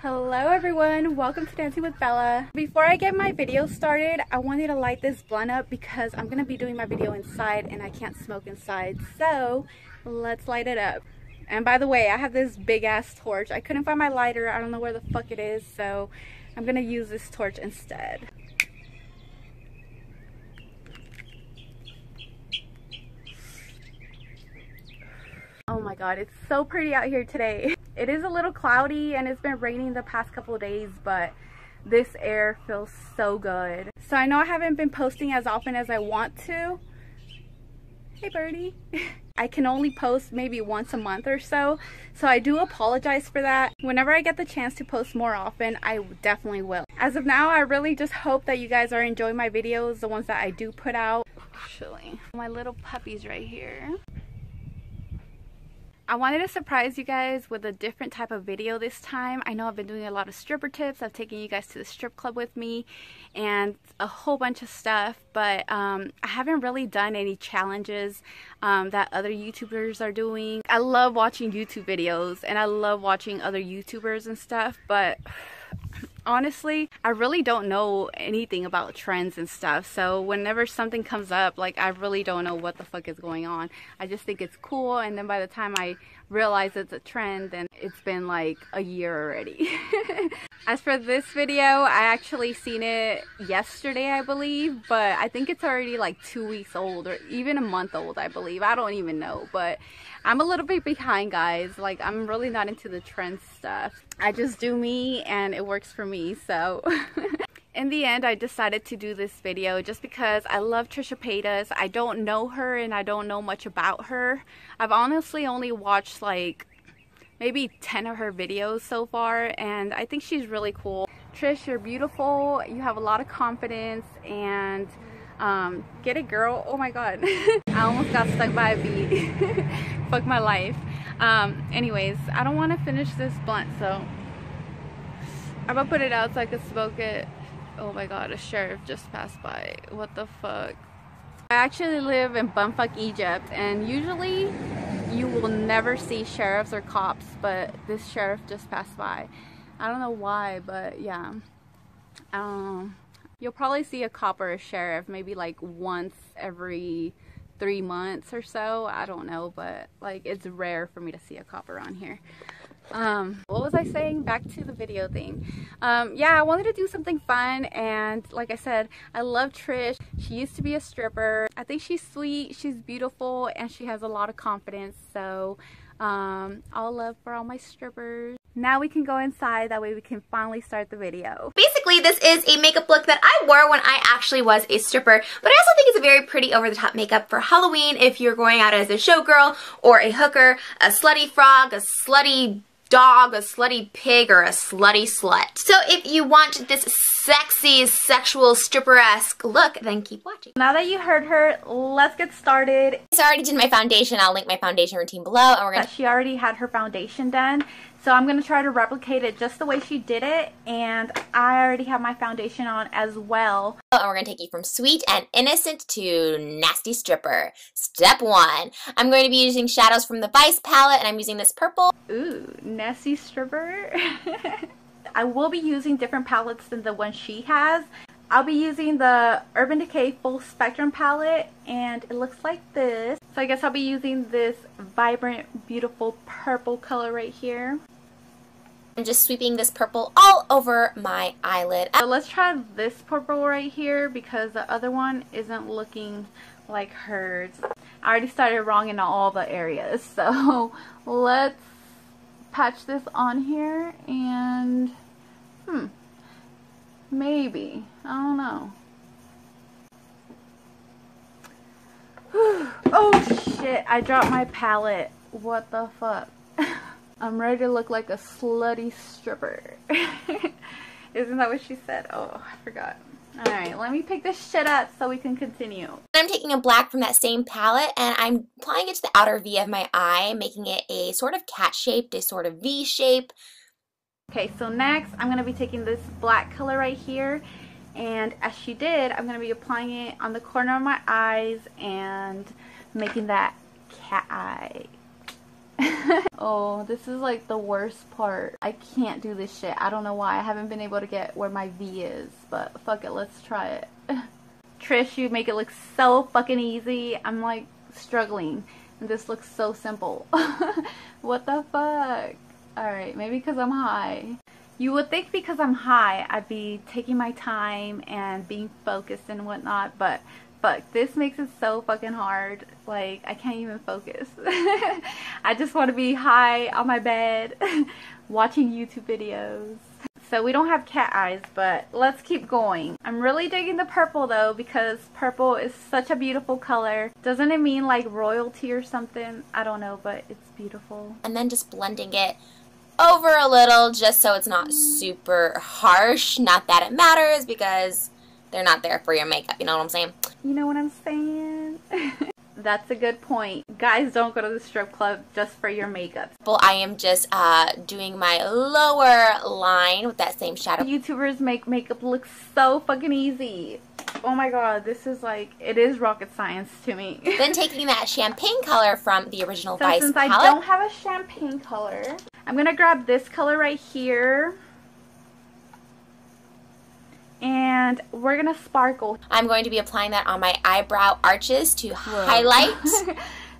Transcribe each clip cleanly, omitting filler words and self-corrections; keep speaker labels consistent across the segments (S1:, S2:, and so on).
S1: Hello everyone, welcome to Dancing with Bella. Before I get my video started, I wanted to light this blunt up because I'm gonna be doing my video inside and I can't smoke inside. So let's light it up. And by the way, I have this big ass torch. I couldn't find my lighter. I don't know where the fuck it is, so I'm gonna use this torch instead. Oh my god, it's so pretty out here today. It is a little cloudy and it's been raining the past couple of days, but this air feels so good. So I know I haven't been posting as often as I want to. Hey birdie. I can only post maybe once a month or so I do apologize for that. Whenever I get the chance to post more often, I definitely will. As of now, I really just hope that you guys are enjoying my videos, the ones that I do put out. Actually, my little puppies right here. I wanted to surprise you guys with a different type of video this time. I know I've been doing a lot of stripper tips. I've taken you guys to the strip club with me and a whole bunch of stuff, but I haven't really done any challenges that other YouTubers are doing. I love watching YouTube videos and I love watching other YouTubers and stuff, but honestly, I really don't know anything about trends and stuff. So whenever something comes up, like, I really don't know what the fuck is going on. I just think it's cool, and then by the time I realize it's a trend, then it's been like a year already. As for this video, I actually seen it yesterday, I believe, but I think it's already like 2 weeks old or even a month old, I believe. I don't even know, but I'm a little bit behind, guys. Like, I'm really not into the trend stuff. I just do me and it works for me, so. In the end, I decided to do this video just because I love Trisha Paytas. I don't know her and I don't know much about her. I've honestly only watched like maybe 10 of her videos so far, and I think she's really cool. Trish, you're beautiful. You have a lot of confidence, and get it, girl. Oh my god. I almost got stuck by a bee. Fuck my life. Anyways, I don't want to finish this blunt, so I'm gonna put it out so I can smoke it. Oh my god, a sheriff just passed by. What the fuck? I actually live in bumfuck Egypt, and usually you will never see sheriffs or cops, but this sheriff just passed by. I don't know why, but yeah. I don't know. You'll probably see a cop or a sheriff maybe like once every 3 months or so. I don't know, but like, it's rare for me to see a cop around here. What was I saying? Back to the video thing. Yeah, I wanted to do something fun, and like I said, I love Trish. She used to be a stripper. I think she's sweet, she's beautiful, and she has a lot of confidence. So all love for all my strippers. Now we can go inside, that way we can finally start the video.
S2: Basically, this is a makeup look that I wore when I actually was a stripper, but I also think it's a very pretty over-the-top makeup for Halloween if you're going out as a showgirl or a hooker, a slutty frog, a slutty dog, a slutty pig, or a slutty slut. So if you want this sexy, sexual, stripper-esque look, then keep watching.
S1: Now that you heard her, let's get started.
S2: So I already did my foundation. I'll link my foundation routine below, and we're gonna—
S1: She already had her foundation done, so I'm gonna try to replicate it just the way she did it, and I already have my foundation on as well.
S2: And we're gonna take you from sweet and innocent to nasty stripper. Step 1. I'm going to be using shadows from the Vice palette, and I'm using this purple.
S1: Ooh, nasty stripper. I will be using different palettes than the one she has. I'll be using the Urban Decay Full Spectrum palette, and it looks like this. So I guess I'll be using this vibrant, beautiful purple color right here.
S2: I'm just sweeping this purple all over my eyelid.
S1: So let's try this purple right here because the other one isn't looking like hers. I already started wrong in all the areas, so let's patch this on here and maybe, I don't know. Oh shit, I dropped my palette. What the fuck? I'm ready to look like a slutty stripper. Isn't that what she said? Oh, I forgot. Alright, let me pick this shit up so we can continue.
S2: I'm taking a black from that same palette, and I'm applying it to the outer V of my eye, making it a sort of cat shaped, a sort of V shape.
S1: Okay, so next I'm going to be taking this black color right here, and as she did, I'm going to be applying it on the corner of my eyes and making that cat eye. Oh, this is like the worst part. I can't do this shit. I don't know why. I haven't been able to get where my V is, but fuck it, let's try it. Trish, you make it look so fucking easy. I'm like struggling, and this looks so simple. What the fuck? Alright, maybe because I'm high. You would think because I'm high, I'd be taking my time and being focused and whatnot, but fuck, this makes it so fucking hard. Like, I can't even focus. I just want to be high on my bed watching YouTube videos. So we don't have cat eyes, but let's keep going. I'm really digging the purple though, because purple is such a beautiful color. Doesn't it mean like royalty or something? I don't know, but it's beautiful.
S2: And then just blending it over a little just so it's not super harsh. Not that it matters, because they're not there for your makeup, you know what I'm saying?
S1: You know what I'm saying? That's a good point. Guys, don't go to the strip club just for your makeup.
S2: Well, I am just doing my lower line with that same shadow.
S1: YouTubers make makeup look so fucking easy. Oh my god, this is like, it is rocket science to me.
S2: Then taking that champagne color from the original Vice
S1: since
S2: palette.
S1: I don't have a champagne color, I'm gonna grab this color right here. And we're gonna sparkle.
S2: I'm going to be applying that on my eyebrow arches to highlight.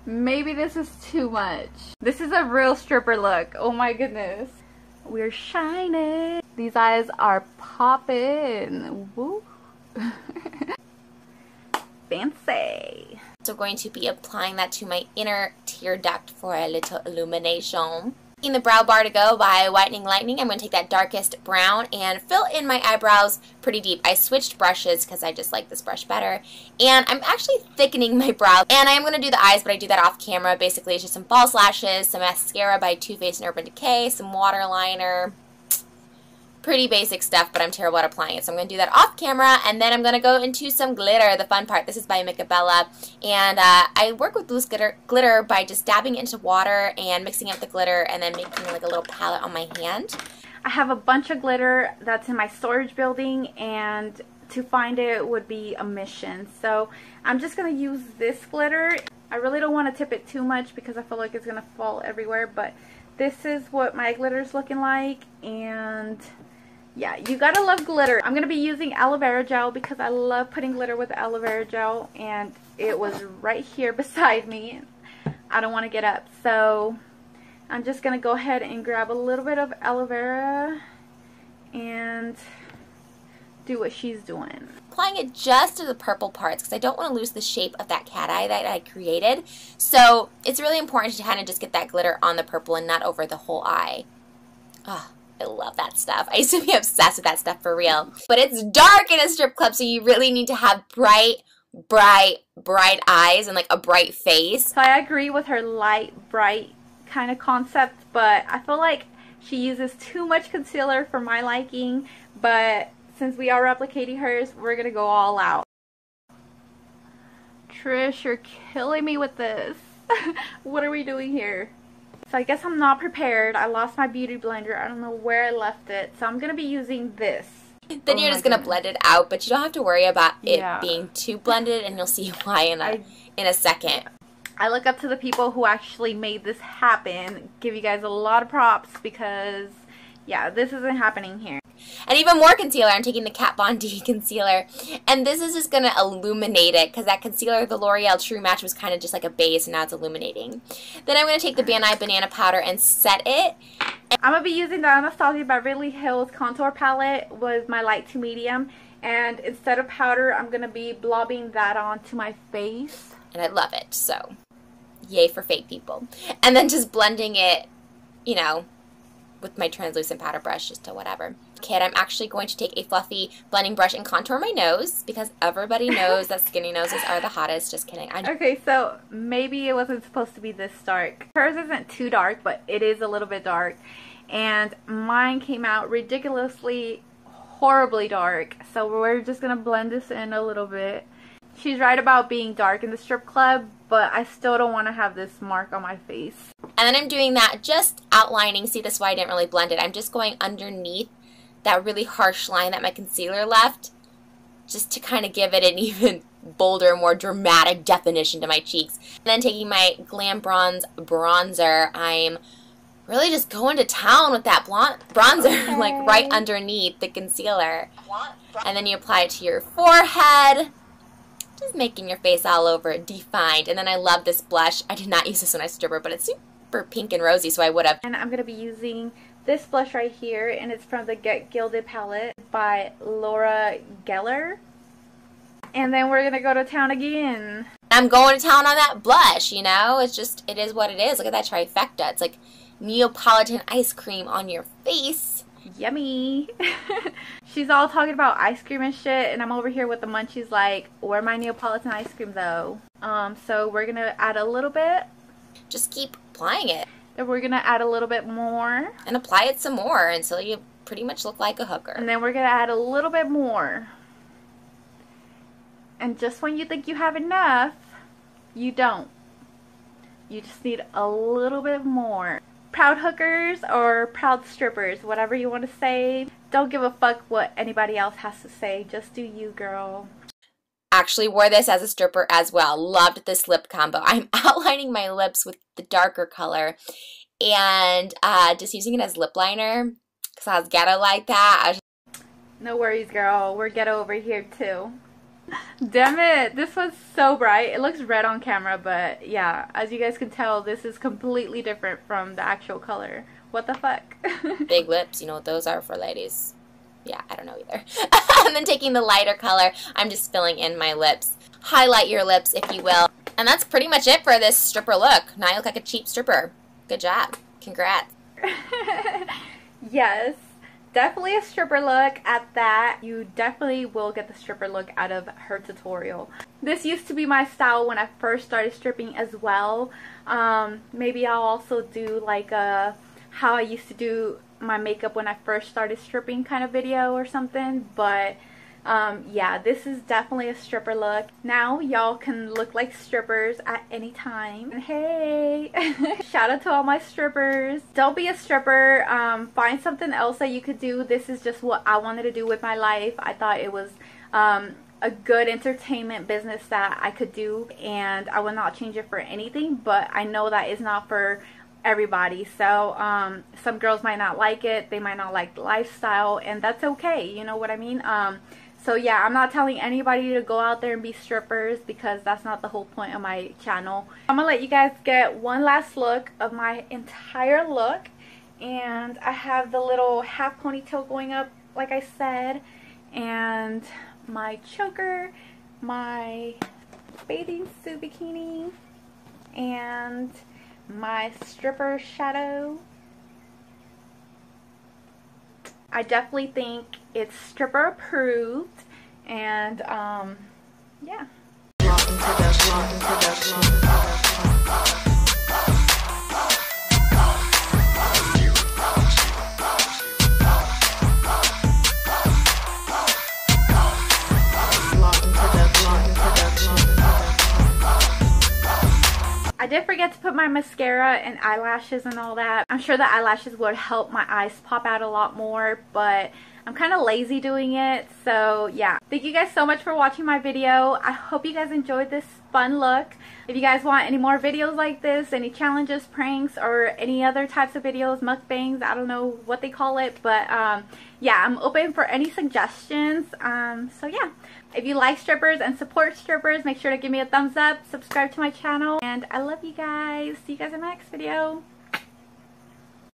S1: Maybe this is too much. This is a real stripper look. Oh my goodness. We're shining. These eyes are popping. Woo. Fancy.
S2: So going to be applying that to my inner tear duct for a little illumination. In the brow bar to go by Whitening Lightning, I'm going to take that darkest brown and fill in my eyebrows pretty deep. I switched brushes because I just like this brush better. And I'm actually thickening my brow. And I am going to do the eyes, but I do that off camera. Basically, it's just some false lashes, some mascara by Too Faced and Urban Decay, some waterliner. Pretty basic stuff, but I'm terrible at applying it. So I'm going to do that off camera, and then I'm going to go into some glitter, the fun part. This is by Micabella, and I work with loose glitter by just dabbing it into water and mixing up the glitter and then making like a little palette on my hand.
S1: I have a bunch of glitter that's in my storage building, and to find it would be a mission. So I'm just going to use this glitter. I really don't want to tip it too much because I feel like it's going to fall everywhere, but this is what my glitter is looking like, and yeah, you gotta love glitter. I'm gonna be using aloe vera gel because I love putting glitter with aloe vera gel, and it was right here beside me. I don't want to get up, so I'm just gonna go ahead and grab a little bit of aloe vera and do what she's doing.
S2: Applying it just to the purple parts because I don't want to lose the shape of that cat eye that I created. So it's really important to kind of just get that glitter on the purple and not over the whole eye. Oh, I love that stuff. I used to be obsessed with that stuff for real. But it's dark in a strip club, so you really need to have bright eyes and like a bright face.
S1: So I agree with her light, bright kind of concept, but I feel like she uses too much concealer for my liking, but since we are replicating hers, we're gonna go all out. Trish, you're killing me with this. What are we doing here? So I guess I'm not prepared. I lost my beauty blender. I don't know where I left it. So I'm going to be using this.
S2: Then you're just going to blend it out, but you don't have to worry about it being too blended, and you'll see why in a second.
S1: I look up to the people who actually made this happen. Give you guys a lot of props because, yeah, this isn't happening here.
S2: And even more concealer. I'm taking the Kat Von D concealer. And this is just going to illuminate it because that concealer, the L'Oreal True Match, was kind of just like a base, and now it's illuminating. Then I'm going to take the Van Eye Banana Powder and set it.
S1: I'm going to be using the Anastasia Beverly Hills Contour Palette with my light to medium. And instead of powder, I'm going to be blobbing that onto my face.
S2: And I love it. So, yay for fake people. And then just blending it, you know, with my translucent powder brush just to whatever. Kid, I'm actually going to take a fluffy blending brush and contour my nose because everybody knows that skinny noses are the hottest. Just kidding.
S1: Okay, so maybe it wasn't supposed to be this dark. Hers isn't too dark, but it is a little bit dark. And mine came out ridiculously, horribly dark. So we're just going to blend this in a little bit. She's right about being dark in the strip club, but I still don't want to have this mark on my face.
S2: And then I'm doing that just outlining. See, this is why I didn't really blend it. I'm just going underneath that really harsh line that my concealer left just to kind of give it an even bolder, more dramatic definition to my cheeks. And then taking my Glam Bronze bronzer, I'm really just going to town with that bronzer, like right underneath the concealer. And then you apply it to your forehead, just making your face all over defined. And then I love this blush. I did not use this when I stripper, but it's super pink and rosy, so I would have.
S1: And I'm going to be using this blush right here, and it's from the Get Gilded palette by Laura Geller. And then we're going to go to town again.
S2: I'm going to town on that blush, you know? It's just, it is what it is. Look at that trifecta. It's like Neapolitan ice cream on your face.
S1: Yummy. She's all talking about ice cream and shit, and I'm over here with the munchies like, where my Neapolitan ice cream though? So we're going to add a little bit.
S2: Just keep applying it.
S1: Then we're going to add a little bit more.
S2: And apply it some more until you pretty much look like a hooker.
S1: And then we're going to add a little bit more. And just when you think you have enough, you don't. You just need a little bit more. Proud hookers or proud strippers, whatever you want to say. Don't give a fuck what anybody else has to say. Just do you, girl.
S2: Actually wore this as a stripper as well. Loved this lip combo. I'm outlining my lips with the darker color and just using it as lip liner because I was ghetto like that.
S1: No worries, girl. We're ghetto over here too. Damn it, this was so bright. It looks red on camera, but yeah, as you guys can tell, this is completely different from the actual color. What the fuck?
S2: Big lips, you know what those are for, ladies? Yeah, I don't know either. And then taking the lighter color, I'm just filling in my lips. Highlight your lips, if you will. And that's pretty much it for this stripper look. Now you look like a cheap stripper. Good job. Congrats.
S1: Yes. Definitely a stripper look at that. You definitely will get the stripper look out of her tutorial. This used to be my style when I first started stripping as well. Maybe I'll also do like a how I used to do my makeup when I first started stripping kind of video or something. But yeah, this is definitely a stripper look. Now y'all can look like strippers at any time. And hey, shout out to all my strippers. Don't be a stripper. Find something else that you could do. This is just what I wanted to do with my life. I thought it was a good entertainment business that I could do, and I will not change it for anything, but I know that is not for everybody. So some girls might not like it, they might not like the lifestyle, and that's okay, you know what I mean? So yeah, I'm not telling anybody to go out there and be strippers because that's not the whole point of my channel. I'm gonna let you guys get one last look of my entire look, and I have the little half ponytail going up like I said, and my choker, my bathing suit bikini, and my stripper shadow. I definitely think it's stripper approved, and yeah. I did forget to put my mascara and eyelashes and all that. I'm sure the eyelashes would help my eyes pop out a lot more, but I'm kind of lazy doing it. So yeah, thank you guys so much for watching my video. I hope you guys enjoyed this fun look. If you guys want any more videos like this, any challenges, pranks, or any other types of videos, mukbangs, I don't know what they call it, but yeah, I'm open for any suggestions. So yeah, if you like strippers and support strippers, make sure to give me a thumbs up, subscribe to my channel, and I love you guys. See you guys in my next video.